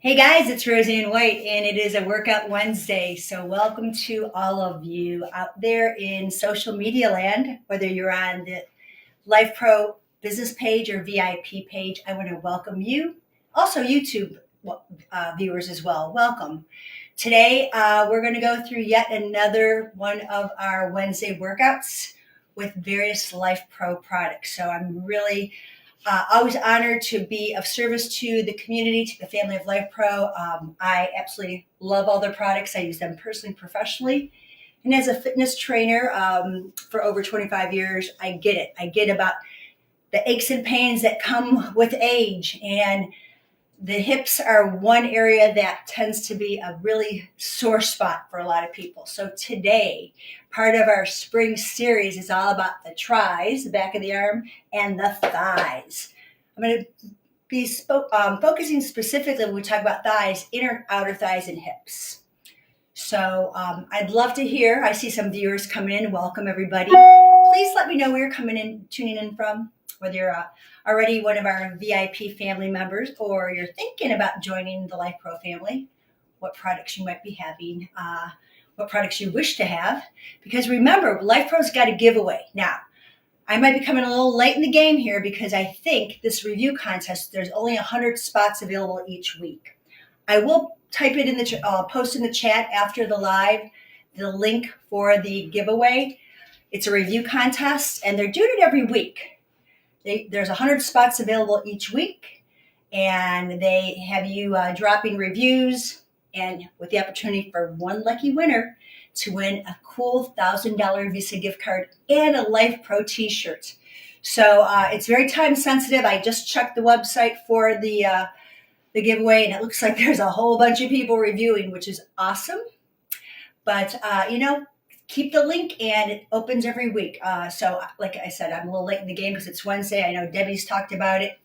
Hey guys, it's Roseann White, and it is a Workout Wednesday. So, welcome to all of you out there in social media land, whether you're on the Life Pro business page or VIP page. I want to welcome you. Also, YouTube viewers as well. Welcome. Today, we're going to go through yet another one of our Wednesday workouts with various Life Pro products. So, I'm really always honored to be of service to the community, to the family of Life Pro. I absolutely love all their products. I use them personally, professionally. And as a fitness trainer for over 25 years, I get it. I get about the aches and pains that come with age. And the hips are one area that tends to be a really sore spot for a lot of people. So today, part of our spring series is all about the tris, the back of the arm, and the thighs. I'm going to be focusing specifically when we talk about thighs, inner, outer thighs, and hips. So I'd love to hear. I see some viewers coming in. Welcome, everybody. Please let me know where you're tuning in from, whether you're already one of our VIP family members or you're thinking about joining the Life Pro family, what products you might be having, what products you wish to have. Because remember, Life Pro's got a giveaway. Now, I might be coming a little late in the game here because I think this review contest, there's only 100 spots available each week. I will type it in the post in the chat after the live, the link for the giveaway. It's a review contest, and they're doing it every week. There's 100 spots available each week, and they have you dropping reviews and with the opportunity for one lucky winner to win a cool $1,000 Visa gift card and a Life Pro t-shirt. So it's very time sensitive. I just checked the website for the giveaway, and it looks like there's a whole bunch of people reviewing, which is awesome. But, keep the link, and it opens every week. So like I said, I'm a little late in the game because it's Wednesday. I know Debbie's talked about it.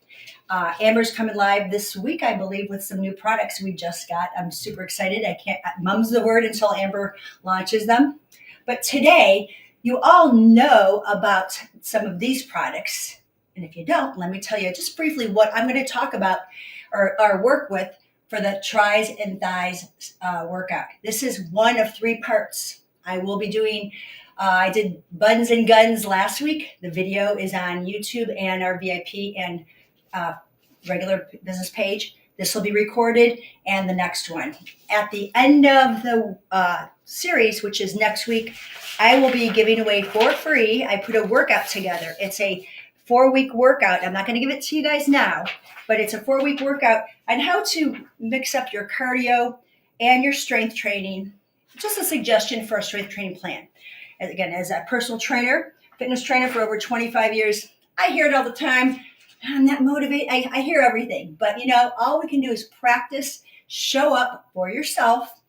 Amber's coming live this week, I believe, with some new products we just got. I'm super excited. I can't mum's the word until Amber launches them. But today, you all know about some of these products. And if you don't, let me tell you just briefly what I'm going to talk about or work with for the tris and thighs workout. This is one of 3 parts. I will be doing, I did buns and guns last week. The video is on YouTube and our VIP and regular business page. This will be recorded, and the next one. At the end of the series, which is next week, I will be giving away for free. I put a workout together. It's a 4-week workout. I'm not going to give it to you guys now, but it's a 4-week workout on how to mix up your cardio and your strength training. Just a suggestion for a strength training plan. And again, as a personal trainer, fitness trainer for over 25 years, I hear it all the time. I'm not motivated. I hear everything. But, all we can do is practice, show up for yourself,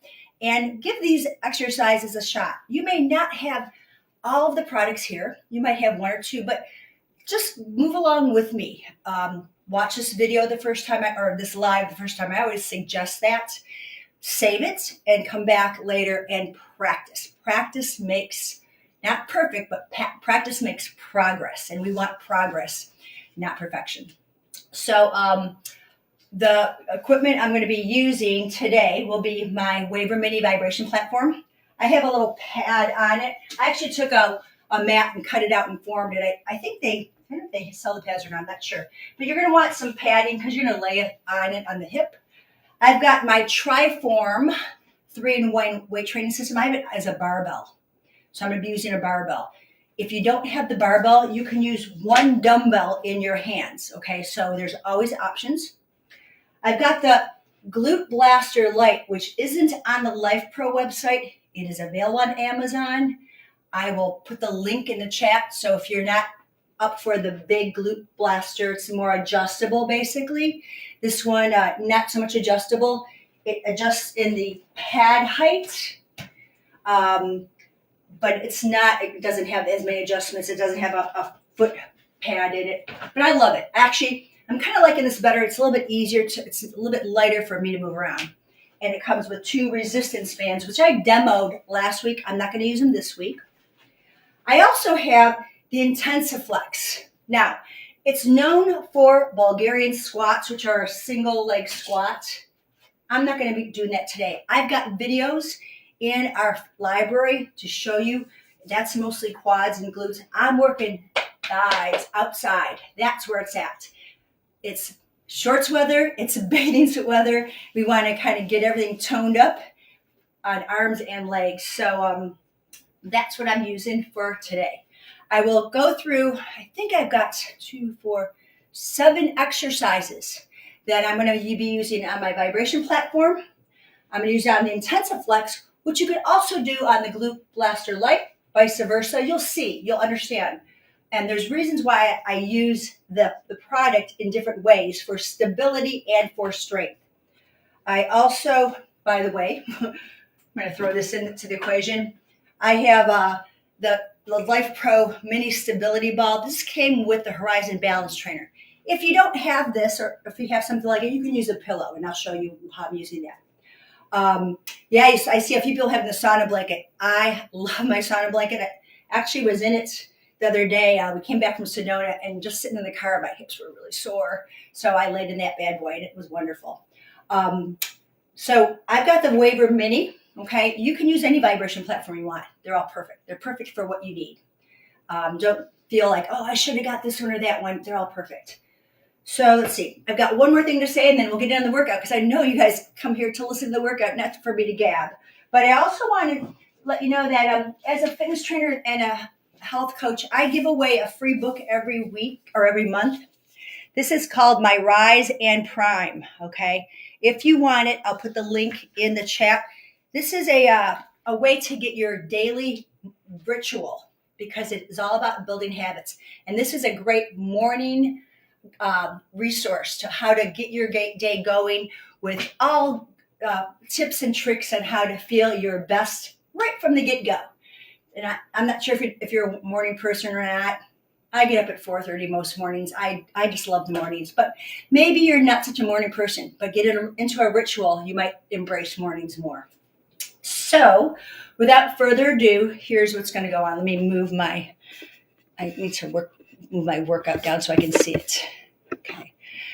and give these exercises a shot. You may not have all of the products here. You might have 1 or 2, but just move along with me. Watch this video the first time, or this live the first time. I always suggest that. Save it and come back later and practice. Practice makes, not perfect, but practice makes progress. And we want progress, not perfection. So the equipment I'm going to be using today will be my Waver Mini vibration platform. I have a little pad on it. I actually took a mat and cut it out and formed it. I don't know if they sell the pads or not, I'm not sure. But you're going to want some padding because you're going to lay it on the hip. I've got my Triform 3-in-1 weight training system. I have it as a barbell. So I'm going to be using a barbell. If you don't have the barbell, you can use 1 dumbbell in your hands. Okay, so there's always options. I've got the Glute Blaster Lite, which isn't on the Life Pro website. It is available on Amazon. I will put the link in the chat. So if you're not up for the big glute blaster, it's more adjustable basically. This one, not so much adjustable. It adjusts in the pad height, but it doesn't have as many adjustments. It doesn't have a foot pad in it, but I love it. Actually, I'm kind of liking this better. It's a little bit easier. It's a little bit lighter for me to move around. And it comes with 2 resistance bands, which I demoed last week. I'm not going to use them this week. I also have the Intensiflex. Now, it's known for Bulgarian squats, which are a single leg squat. I'm not going to be doing that today. I've got videos in our library to show you. That's mostly quads and glutes. I'm working thighs outside. That's where it's at. It's shorts weather. It's bathing suit weather. We want to kind of get everything toned up on arms and legs. So that's what I'm using for today. I will go through, I think I've got 7 exercises that I'm going to be using on my vibration platform. I'm going to use it on the Intensive Flex, which you could also do on the Glute Blaster Lite, vice versa. You'll see, you'll understand. And there's reasons why I use the product in different ways for stability and for strength. I also, by the way, I'm going to throw this into the equation. I have the Life Pro Mini Stability Ball. This came with the Horizon Balance Trainer. If you don't have this, or if you have something like it, you can use a pillow, and I'll show you how I'm using that. I see a few people having the sauna blanket. I love my sauna blanket. I actually was in it the other day. We came back from Sedona, and just sitting in the car, my hips were really sore. So I laid in that bad boy, and it was wonderful. So I've got the Waver Mini. Okay, you can use any vibration platform you want. They're all perfect. They're perfect for what you need. Don't feel like, oh, I should have got this one or that one. They're all perfect. So let's see. I've got one more thing to say, and then we'll get into the workout, because I know you guys come here to listen to the workout, not for me to gab. But I also want to let you know that as a fitness trainer and a health coach, I give away a free book every week or every month. This is called My Rise and Prime, okay? If you want it, I'll put the link in the chat. This is a way to get your daily ritual, because it is all about building habits. And this is a great morning resource to how to get your day going with all tips and tricks on how to feel your best right from the get-go. And I'm not sure if you're a morning person or not. I get up at 4:30 most mornings. I just love the mornings. But maybe you're not such a morning person, but get it into a ritual. You might embrace mornings more. So without further ado, here's what's going to go on. Let me move my workout down so I can see it. Okay.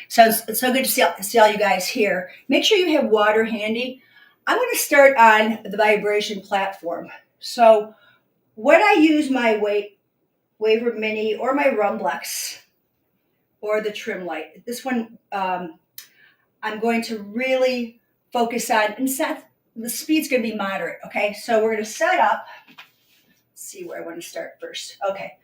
So it's so good to see all you guys here. Make sure you have water handy. I'm going to start on the vibration platform. So when I use my Waver Mini or my Rumblex or the Trim Light, this one I'm going to really focus on, and the speed's going to be moderate, okay? So we're going to set up. Let's see where I want to start first. Okay.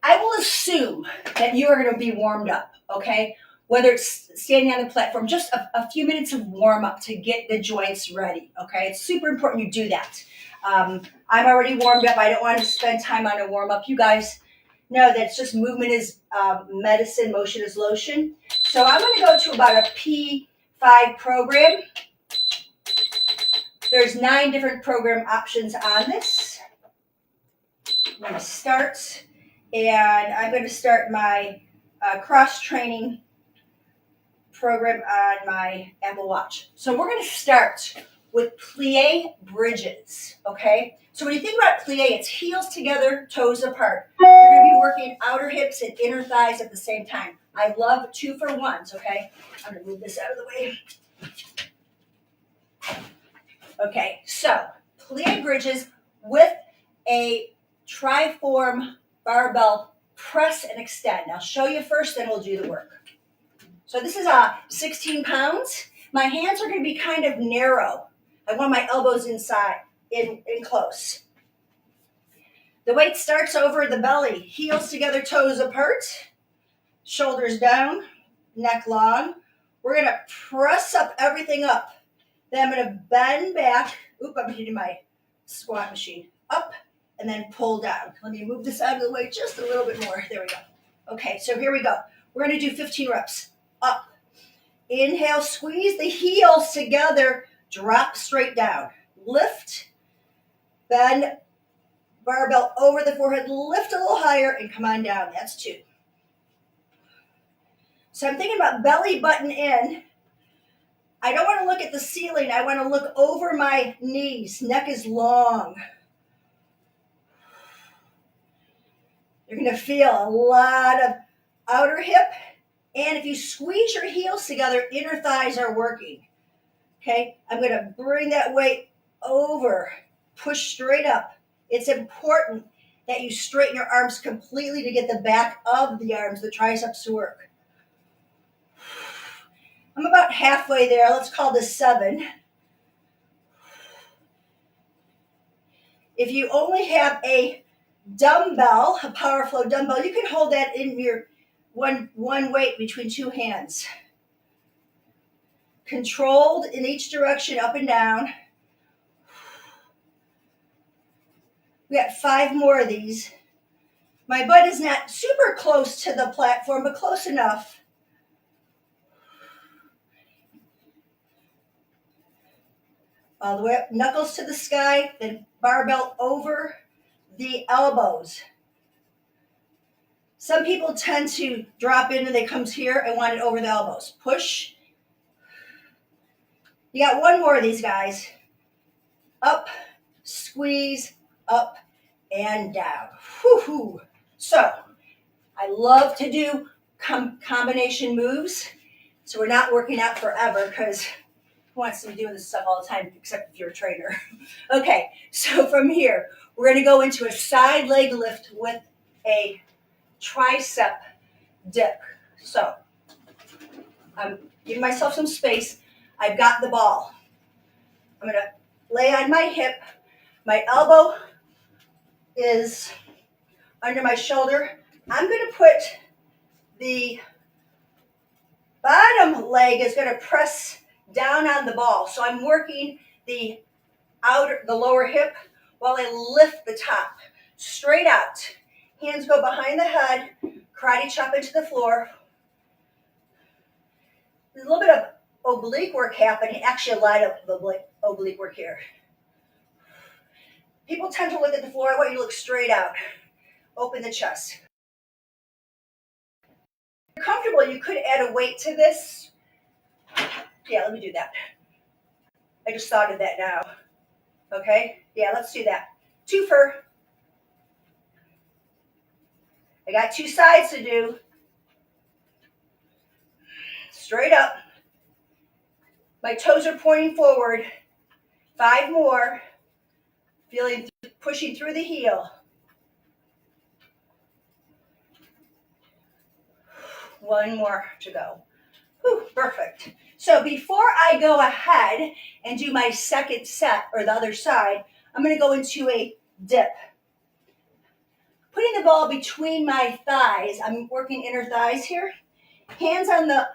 I will assume that you are going to be warmed up, okay? Whether it's standing on the platform, just a few minutes of warm up to get the joints ready, okay? It's super important you do that. I'm already warmed up. I don't want to spend time on a warm up. You guys know that it's just movement is medicine, motion is lotion. So I'm going to go to about a P5 program. There's 9 different program options on this. I'm going to start, and I'm going to start my cross-training program on my Apple Watch. So we're going to start with plie bridges, okay? So when you think about plie, it's heels together, toes apart. You're going to be working outer hips and inner thighs at the same time. I love 2-for-1s, okay? I'm going to move this out of the way. Okay, so plie bridges with a triform barbell press and extend. I'll show you first, then we'll do the work. So this is 16 pounds. My hands are going to be kind of narrow. I want my elbows inside, in close. The weight starts over the belly, heels together, toes apart, shoulders down, neck long. We're going to press up everything up. Then I'm going to bend back. Oop, I'm hitting my squat machine. Up and then pull down. Let me move this out of the way just a little bit more. There we go. Okay, so here we go. We're going to do 15 reps. Up. Inhale, squeeze the heels together. Drop straight down. Lift. Bend. Barbell over the forehead. Lift a little higher and come on down. That's 2. So I'm thinking about belly button in. I don't want to look at the ceiling. I want to look over my knees. Neck is long. You're going to feel a lot of outer hip. And if you squeeze your heels together, inner thighs are working. Okay, I'm going to bring that weight over, push straight up. It's important that you straighten your arms completely to get the back of the arms, the triceps to work. I'm about halfway there. Let's call this 7. If you only have a dumbbell, a power flow dumbbell, you can hold that in your one weight between 2 hands. Controlled in each direction, up and down. We got 5 more of these. My butt is not super close to the platform, but close enough. All the way up, knuckles to the sky, then barbell over the elbows. Some people tend to drop in and they come here and want it over the elbows. Push. You got 1 more of these, guys. Up, squeeze, up, and down. Whew. So, I love to do combination moves. So we're not working out forever because who wants to be doing this stuff all the time except if you're a trainer. Okay, so from here, we're going to go into a side leg lift with a tricep dip. So I'm giving myself some space. I've got the ball. I'm going to lay on my hip. My elbow is under my shoulder. I'm going to put the bottom leg is going to press down on the ball. So I'm working the lower hip while I lift the top. Straight out. Hands go behind the head. Karate chop into the floor. There's a little bit of oblique work happening. Actually, a lot of oblique work here. People tend to look at the floor. I want you to look straight out. Open the chest. If you're comfortable, you could add a weight to this. Yeah, let me do that. I just thought of that now. Okay? Yeah, let's do that. Twofer. I got 2 sides to do. Straight up. My toes are pointing forward. 5 more. Feeling, pushing through the heel. 1 more to go. Whew, perfect. So before I go ahead and do my second set, or the other side, I'm going to go into a dip. Putting the ball between my thighs. I'm working inner thighs here. Hands on the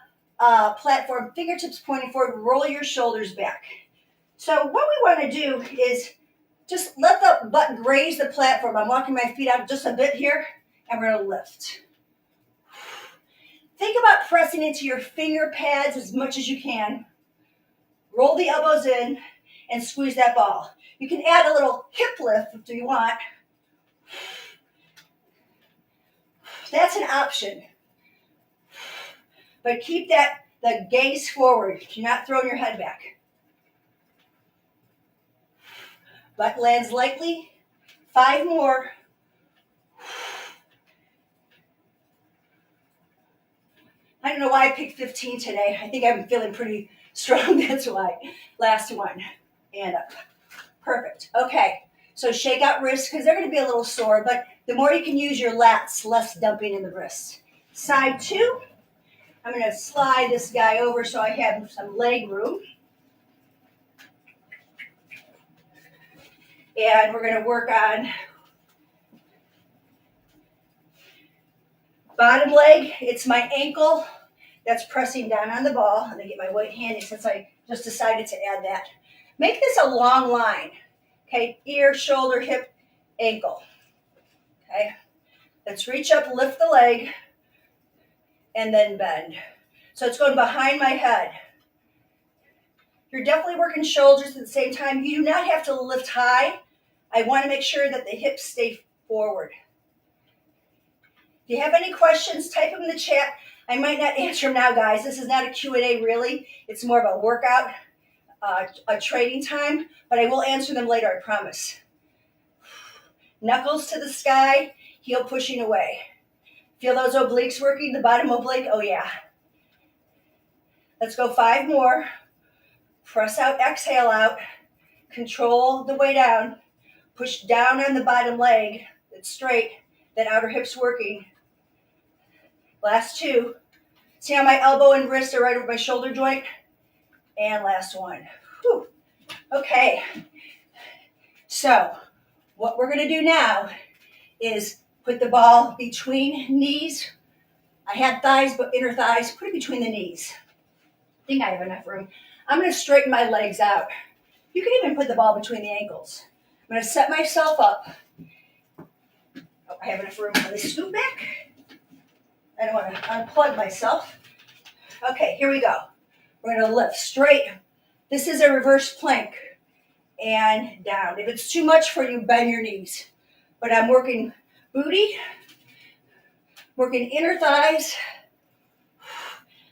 platform, fingertips pointing forward, roll your shoulders back. So what we want to do is just let the butt graze the platform. I'm walking my feet out just a bit here, and we're going to lift. Think about pressing into your finger pads as much as you can. Roll the elbows in and squeeze that ball. You can add a little hip lift if you want. That's an option. But keep the gaze forward. You're not throwing your head back. Butt lands lightly. 5 more. I don't know why I picked 15 today. I think I'm feeling pretty strong. That's why. Last one. And up. Perfect. Okay. So shake out wrists because they're going to be a little sore, but the more you can use your lats, less dumping in the wrists. Side 2. I'm going to slide this guy over so I have some leg room. And we're going to work on bottom leg. It's my ankle that's pressing down on the ball. I'm going to get my weight handy since I just decided to add that. Make this a long line. Okay, ear, shoulder, hip, ankle. Okay, let's reach up, lift the leg, and then bend. So it's going behind my head. You're definitely working shoulders at the same time. You do not have to lift high. I want to make sure that the hips stay forward. If you have any questions, type them in the chat. I might not answer them now, guys. This is not a Q&A, really. It's more of a workout, a training time, but I will answer them later, I promise. Knuckles to the sky, heel pushing away. Feel those obliques working, the bottom oblique? Oh, yeah. Let's go 5 more. Press out, exhale out. Control the way down. Push down on the bottom leg. It's straight. That outer hip's working. Last two. See how my elbow and wrist are right over my shoulder joint? And last one. Whew. Okay. So what we're going to do now is put the ball between knees. I had thighs, but inner thighs. Put it between the knees. I think I have enough room. I'm going to straighten my legs out. You can even put the ball between the ankles. I'm going to set myself up. Oh, I have enough room. Let me scoot back. I don't want to unplug myself. Okay, here we go. We're going to lift straight. This is a reverse plank. And down. If it's too much for you, bend your knees. But I'm working booty, working inner thighs.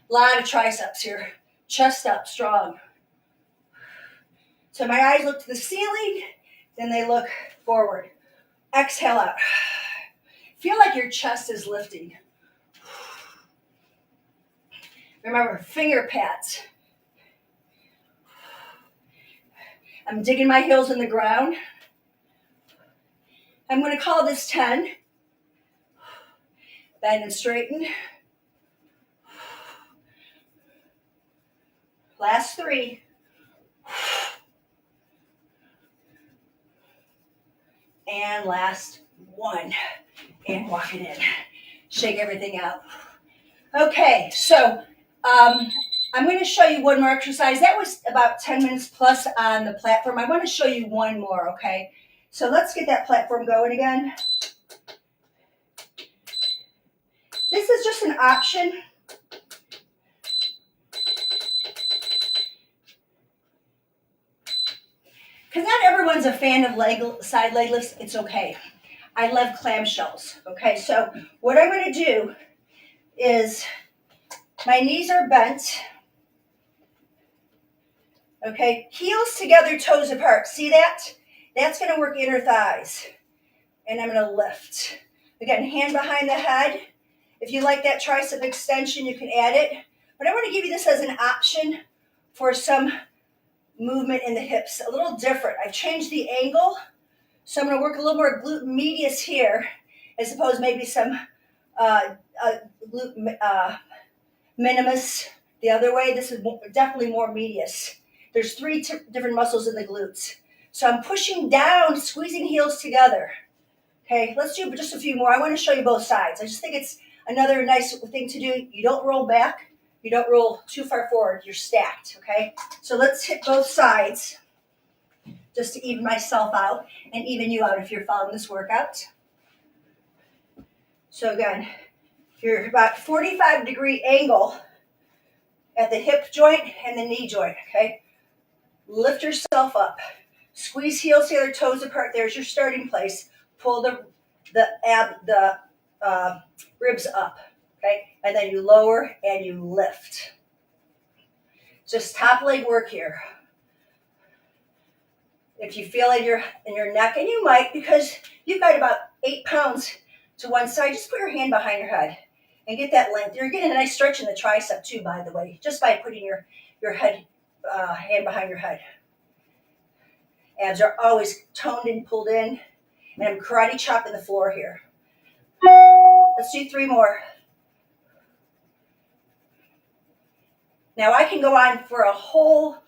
A lot of triceps here. Chest up, strong. So my eyes look to the ceiling, then they look forward. Exhale out. Feel like your chest is lifting. Remember, finger pads. I'm digging my heels in the ground. I'm going to call this 10. Bend and straighten. Last 3. And last 1. And walk it in. Shake everything out. Okay, so I'm going to show you one more exercise. That was about 10 minutes plus on the platform. I want to show you one more, okay? So let's get that platform going again. This is just an option. Because not everyone's a fan of side leg lifts. It's okay. I love clamshells. Okay, so what I'm going to do is my knees are bent. Okay, heels together, toes apart. See that? That's going to work inner thighs. And I'm going to lift. Again, hand behind the head. If you like that tricep extension, you can add it. But I want to give you this as an option for some movement in the hips. A little different. I've changed the angle. So I'm going to work a little more glute medius here, as opposed to maybe some glute minimus the other way. This is definitely more medius. There's 3 different muscles in the glutes. So I'm pushing down, squeezing heels together. Okay, let's do just a few more. I want to show you both sides. I just think it's another nice thing to do. You don't roll back. You don't roll too far forward. You're stacked, okay? So let's hit both sides just to even myself out and even you out if you're following this workout. So again, you're about 45-degree angle at the hip joint and the knee joint, okay? Lift yourself up. Squeeze heels together, toes apart. There's your starting place. Pull the ribs up, okay? And then you lower and you lift. Just top leg work here. If you feel in your neck, and you might because you've got about 8 pounds to one side, just put your hand behind your head and get that length. You're getting a nice stretch in the tricep too, by the way, just by putting your head hand behind your head. Abs are always toned and pulled in, and I'm karate chopping the floor here. Let's do 3 more. Now I can go on for a whole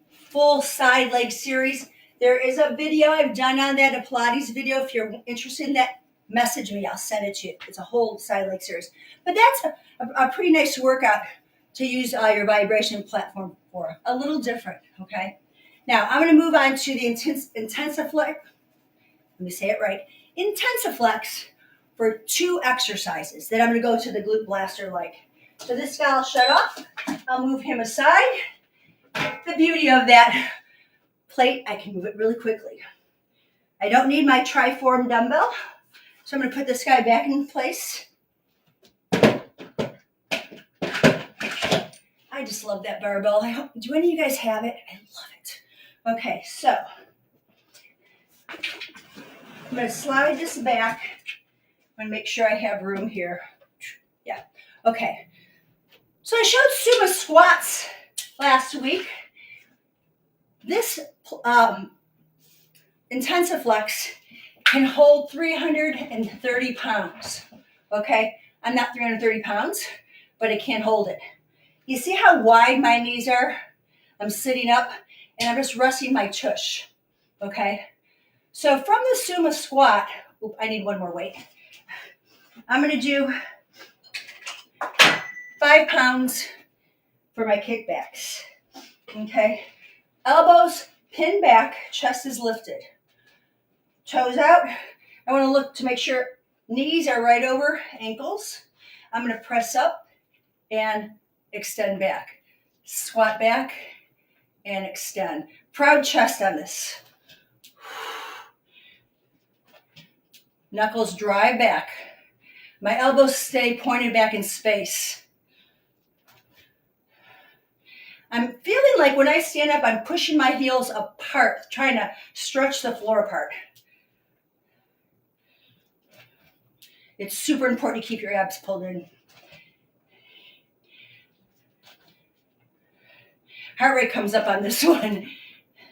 full side leg series. There is a video I've done on that, a Pilates video. If you're interested in that, message me. I'll send it to you. It's a whole side leg series. But that's a pretty nice workout to use your vibration platform for. A little different, okay? Now I'm going to move on to the Intensiflex. Let me say it right. Intensiflex for 2 exercises. Then I'm going to go to the glute blaster leg. So this guy will shut off. I'll move him aside. The beauty of that plate, I can move it really quickly. I don't need my triform dumbbell. So I'm going to put this guy back in place. I just love that barbell. Do any of you guys have it? I love it. Okay, so I'm going to slide this back. I'm going to make sure I have room here. Yeah, okay. So I showed sumo squats last week. This Intensiflex can hold 330 pounds. Okay, I'm not 330 pounds, but it can hold it. You see how wide my knees are? I'm sitting up and I'm just resting my tush. Okay, so from the sumo squat, I need one more weight. I'm going to do 5 pounds for my kickbacks. Okay, elbows pinned back, chest is lifted. Toes out. I want to look to make sure knees are right over ankles. I'm going to press up and extend back. Squat back and extend. Proud chest on this. Knuckles drive back. My elbows stay pointed back in space. I'm feeling like when I stand up, I'm pushing my heels apart, trying to stretch the floor apart. It's super important to keep your abs pulled in. Heart rate comes up on this one.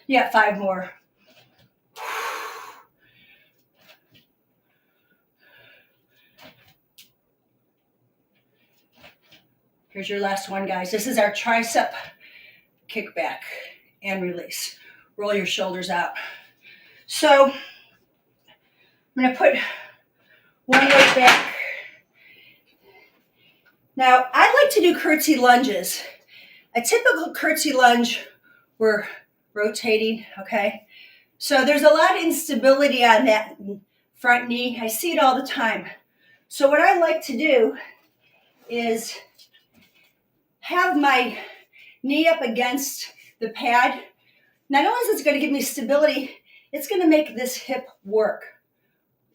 You got 5 more. Here's your last one, guys. This is our tricep kickback and release. Roll your shoulders out. So I'm going to put one weight back. Now, I like to do curtsy lunges. A typical curtsy lunge, we're rotating, okay? So there's a lot of instability on that front knee. I see it all the time. So what I like to do is have my knee up against the pad. Not only is it going to give me stability, it's going to make this hip work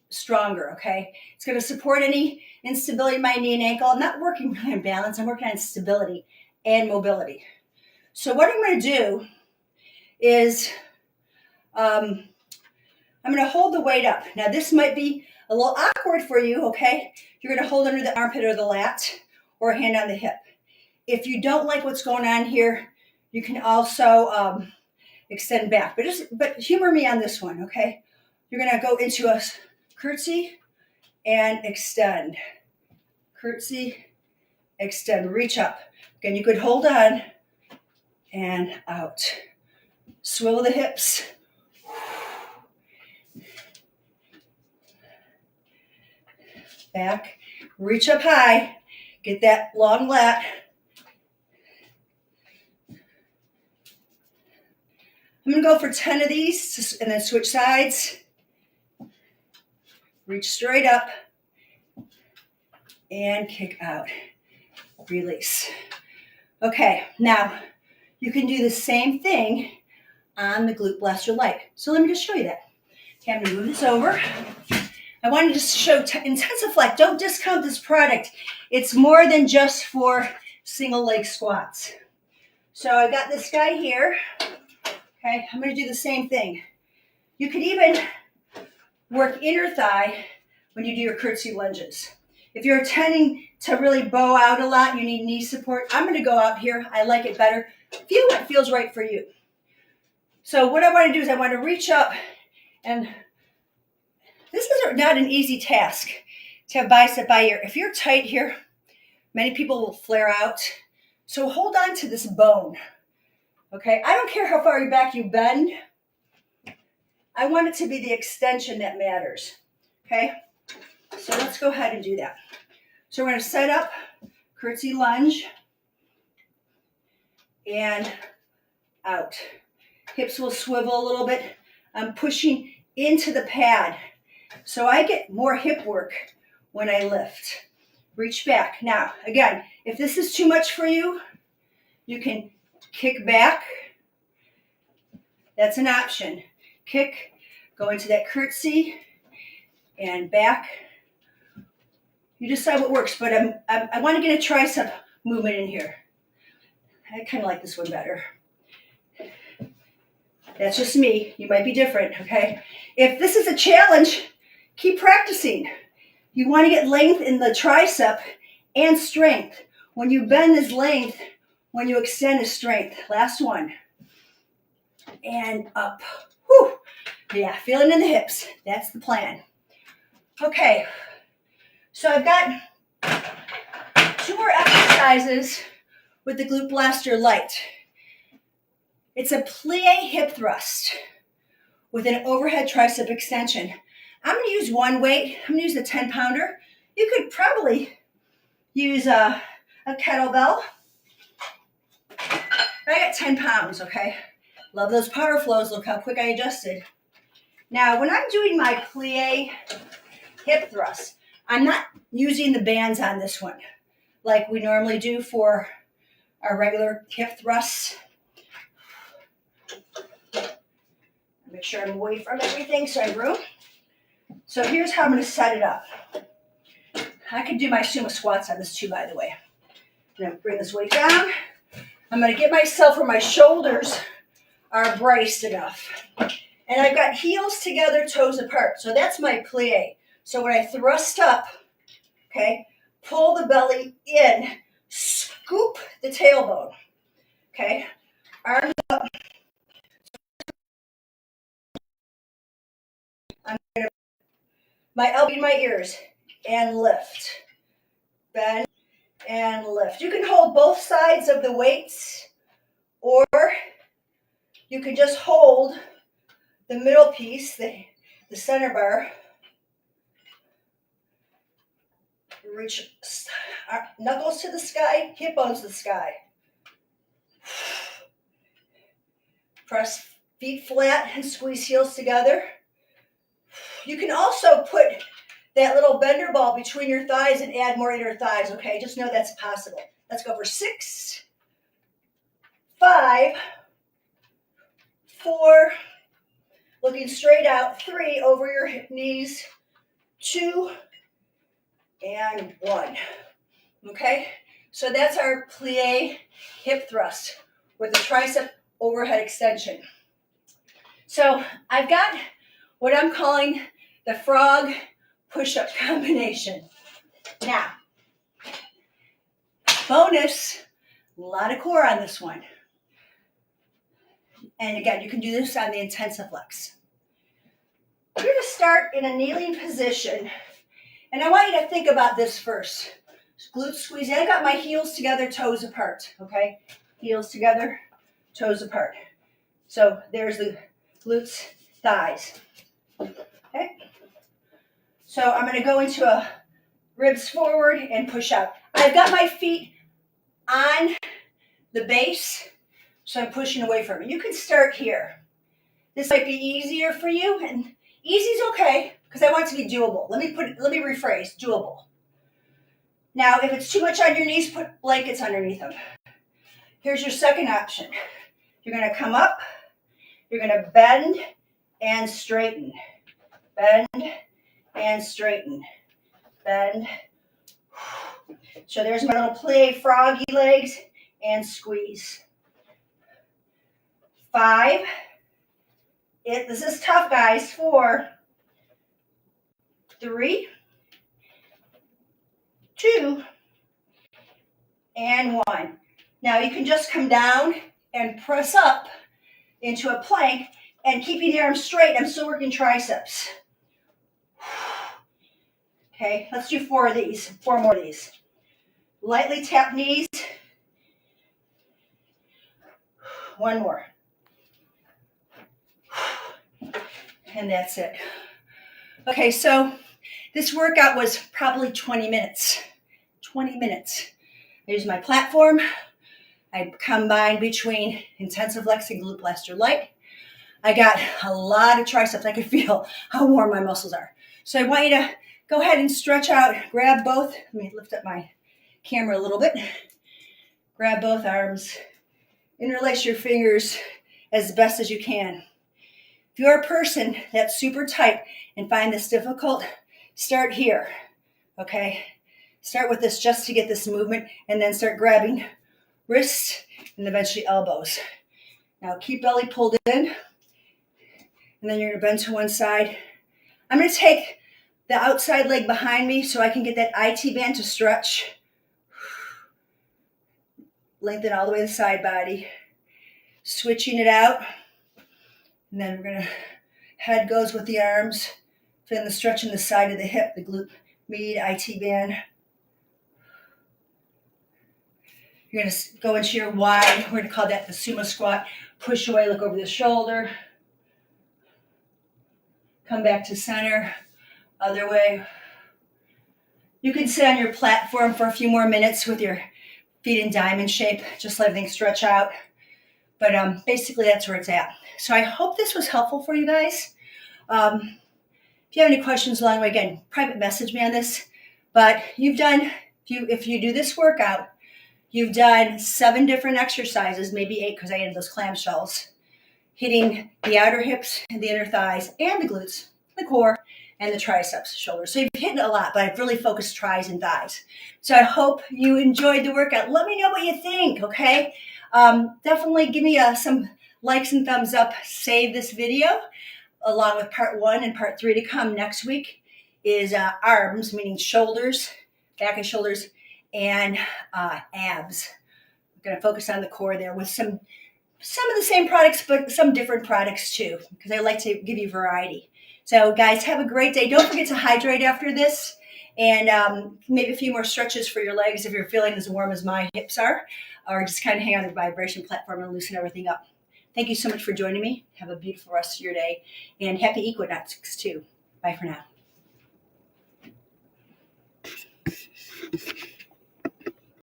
stronger, okay? It's going to support any instability in my knee and ankle. I'm not working really on balance. I'm working on stability and mobility. So what I'm going to do is I'm going to hold the weight up. Now this might be a little awkward for you, okay? You're going to hold under the armpit or the lat or a hand on the hip. If you don't like what's going on here, you can also extend back. But humor me on this one, okay? You're going to go into a curtsy and extend. Curtsy, extend, reach up. Again, you could hold on and out. Swivel the hips. Back, reach up high. Get that long lat. I'm going to go for 10 of these and then switch sides. Reach straight up and kick out. Release. Okay, now you can do the same thing on the glute blaster light. So let me just show you that. Okay, I'm going to move this over. I wanted to show Intensiflex. Don't discount this product. It's more than just for single leg squats. So I got this guy here. Okay, I'm going to do the same thing. You could even work inner thigh when you do your curtsy lunges. If you're tending to really bow out a lot, you need knee support, I'm going to go out here. I like it better. Feel what feels right for you. So what I want to do is I want to reach up, and this is not an easy task to have bicep by ear. If you're tight here, many people will flare out. So hold on to this bone. Okay, I don't care how far back you bend. I want it to be the extension that matters. Okay, so let's go ahead and do that. So we're going to set up curtsy lunge and out. Hips will swivel a little bit. I'm pushing into the pad. So I get more hip work when I lift. Reach back. Now, again, if this is too much for you, you can kick back. That's an option. Kick, go into that curtsy, and back. You decide what works, but I want to get a tricep movement in here. I kind of like this one better. That's just me. You might be different, okay? If this is a challenge, keep practicing. You want to get length in the tricep and strength. When you bend is length, when you extend is strength. Last one. and up. Whew. Yeah, feeling in the hips. That's the plan. Okay, so I've got 2 more exercises with the Glute Blaster Light. It's a plie hip thrust with an overhead tricep extension. I'm going to use one weight. I'm going to use a 10-pounder. You could probably use a kettlebell. I got 10 pounds, okay? Love those power flows. Look how quick I adjusted. Now, when I'm doing my plie hip thrust, I'm not using the bands on this one like we normally do for our regular hip thrusts. Make sure I'm away from everything so I have room. So here's how I'm going to set it up. I can do my sumo squats on this too, by the way. I'm going to bring this weight down. I'm going to get myself where my shoulders are braced enough. And I've got heels together, toes apart. So that's my plie. So when I thrust up, okay, pull the belly in, scoop the tailbone, okay, arms up. I'm going to my elbow in my ears and lift, bend and lift. You can hold both sides of the weights, or you can just hold the middle piece, the center bar. Reach knuckles to the sky, hip bones to the sky. Press feet flat and squeeze heels together. You can also put that little bender ball between your thighs and add more inner thighs, okay? Just know that's possible. Let's go for 6, 5, 4, looking straight out, 3, over your hip knees, 2, and 1. Okay? So that's our plie hip thrust with the tricep overhead extension. So I've got what I'm calling the frog push-up combination. Now, bonus, a lot of core on this one. And again, you can do this on the IntensiFlex. We're going to start in a kneeling position. And I want you to think about this first. Glutes squeeze in. I got my heels together, toes apart. Okay? Heels together, toes apart. So there's the glutes, thighs. Okay? So I'm going to go into a ribs forward and push out. I've got my feet on the base, so I'm pushing away from it. You can start here. This might be easier for you, and easy's okay because I want it to be doable. Let me rephrase, doable. Now, if it's too much on your knees, put blankets underneath them. Here's your second option. You're going to come up, you're going to bend and straighten. Bend and straighten. Bend. So there's my little plie froggy legs and squeeze. 5. This is tough, guys. 4, 3, 2, and 1. Now you can just come down and press up into a plank and keeping the arms straight. I'm still working triceps. Okay, let's do 4 of these. 4 more of these. Lightly tap knees. 1 more. And that's it. Okay, so this workout was probably 20 minutes. 20 minutes. I used my platform. I combined between IntensiFlex and Glute Blaster Light. I got a lot of triceps. I could feel how warm my muscles are. So I want you to go ahead and stretch out. Grab both. Let me lift up my camera a little bit. Grab both arms. Interlace your fingers as best as you can. If you're a person that's super tight and find this difficult, start here, okay? Start with this just to get this movement, and then start grabbing wrists and eventually elbows. Now keep belly pulled in, and then you're going to bend to one side. I'm going to take the outside leg behind me so I can get that IT band to stretch. Lengthen all the way to the side body. Switching it out. And then we're going to, head goes with the arms. Feeling the stretch in the side of the hip, the glute med, IT band. You're going to go into your wide, we're going to call that the sumo squat. Push away, look over the shoulder. Come back to center. Other way. You can sit on your platform for a few more minutes with your feet in diamond shape. Just let everything stretch out. But basically, that's where it's at. So I hope this was helpful for you guys. If you have any questions along the way, again, private message me on this. But you've done, if you do this workout, you've done 7 different exercises, maybe 8 because I added those clamshells, hitting the outer hips and the inner thighs and the glutes, the core, and the triceps, shoulders. So you've hit a lot, but I've really focused tris and thighs. So I hope you enjoyed the workout. Let me know what you think, okay? Definitely give me some likes and thumbs up. Save this video along with part 1 and part 3 to come next week is arms, meaning shoulders, back and shoulders, and abs. We're going to focus on the core there with some of the same products, but some different products too, because I like to give you variety. So guys, have a great day. Don't forget to hydrate after this, and maybe a few more stretches for your legs if you're feeling as warm as my hips are, or just kind of hang on the vibration platform and loosen everything up. Thank you so much for joining me. Have a beautiful rest of your day, and happy equinox too. Bye for now.